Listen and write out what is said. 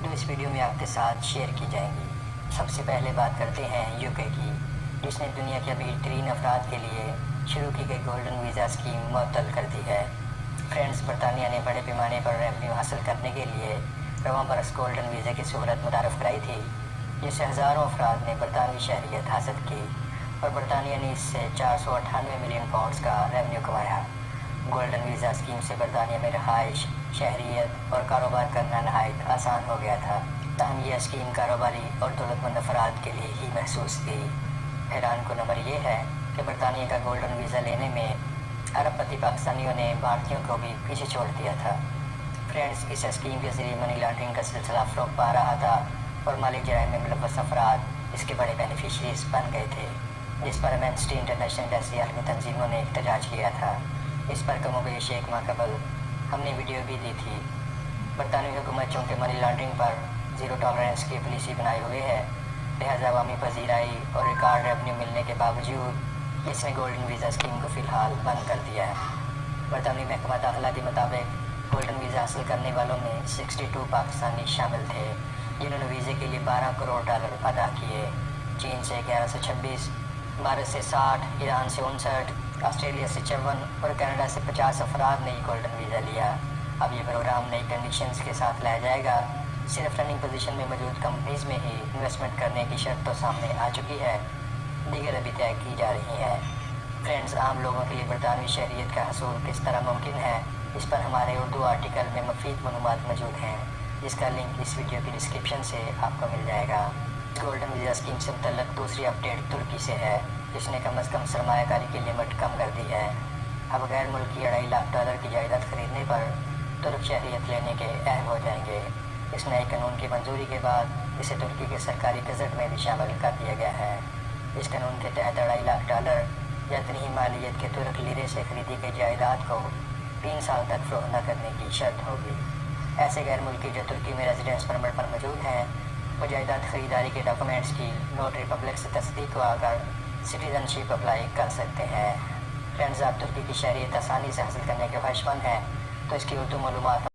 जो इस वीडियो में आपके साथ शेयर की जाएंगी। सबसे पहले बात करते हैं यूके की, जिसने दुनिया के बेहतरीन अफराद के लिए शुरू की गई गोल्डन वीज़ा स्कीम मुअत्तल कर दी है। फ्रेंड्स, बरतानिया ने बड़े पैमाने पर रेवेन्यू हासिल करने के लिए रवां बरस गोल्डन वीज़ा की सहूलत मुतारफ़ कराई थी, जिससे हज़ारों अफराद ने बरतानवी शहरियत हासिल की और बरतानिया ने इससे 498 मिलियन पाउंड्स का रेवेन्यू कमाया। गोल्डन वीज़ा स्कीम से बरतानिया में रहाइश, शहरियत और कारोबार करना नहायत आसान हो गया था। ताहम यह स्कीम कारोबारी और दौलतमंद अफराद के लिए ही महसूस थी। हैरान को नंबर यह है कि बरतानिया का गोल्डन वीज़ा लेने में अरबपति पाकिस्तानियों ने भारतीयों को भी पीछे छोड़ दिया था। फ्रेंड्स, इस स्कीम के ज़रिए मनी लॉन्ड्रिंग का सिलसिला फ़रोग़ पा रहा था और माली जराइम में मुलव्वस अफराद इसके बड़े बेनिफिशरीज बन गए थे, जिस पर एमनेस्टी इंटरनेशनल जैसी आलमी तंजीमों ने एहतजाज किया था। इस पर कमोबेश एक माह कबल हमने वीडियो भी दी थी। बरतानवी हुकूमत चूँकि मनी लॉन्ड्रिंग पर ज़ीरो टॉलरेंस की पॉलिसी बनाए हुए है, लिहाजा अवामी पजीराई और रिकॉर्ड रेवेन्यू मिलने के बावजूद इसने गोल्डन वीज़ा स्कीम को फ़िलहाल बंद कर दिया है। बरतानवी महकमा दाखिला के मुताबिक गोल्डन वीज़ा हासिल करने वालों में 62 पाकिस्तानी शामिल थे, जिन्होंने वीज़े के लिए $12 करोड़ अदा किए। चीन से 1126, भारत से 60, ईरान से 59, ऑस्ट्रेलिया से 54 और कनाडा से 50 अफराद ने गोल्डन वीज़ा लिया। अब ये प्रोग्राम नई कंडीशंस के साथ लाया जाएगा। सिर्फ रनिंग पोजीशन में मौजूद कंपनीज में ही इन्वेस्टमेंट करने की शर्त तो सामने आ चुकी है, दीगर अभी तय की जा रही हैं। फ्रेंड्स, आम लोगों के लिए बरतानवी शहरियत का हसूल किस तरह मुमकिन है, इस पर हमारे उर्दू आर्टिकल में मुफीद मालूमात मौजूद हैं, जिसका लिंक इस वीडियो की डिस्क्रिप्शन से आपको मिल जाएगा। गोल्डन वीज़ा स्कीम से मुतल्लिक़ दूसरी अपडेट तुर्की से है, जिसने कम अज़ कम सरमायाकारी की लिमिट कम कर दी है। अब गैर मुल्की $2.5 लाख की जायदाद खरीदने पर तुर्क शहरियत लेने के अहल हो जाएंगे। इस नए कानून की मंजूरी के बाद इसे तुर्की के सरकारी गज़ट में भी शामिल कर दिया गया है। इस कानून के तहत $2.5 लाख या इतनी ही मालियत के तुर्क लीरे से खरीदी गई जायदाद को 3 साल तक फ़रोख्त न करने की शर्त होगी। ऐसे गैर मुल्की जो तुर्की में रेजिडेंस परमिट पर मौजूद हैं, वो जायदाद खरीदारी के डॉक्यूमेंट्स की नोटरी पब्लिक से तस्दीक कर सिटीज़नशिप अप्लाई कर सकते हैं। फ्रेंड्स, आप तुर्की की शहरियत आसानी से हासिल करने के ख्वाहिशमंद हैं तो इसकी उर्दू मालूमात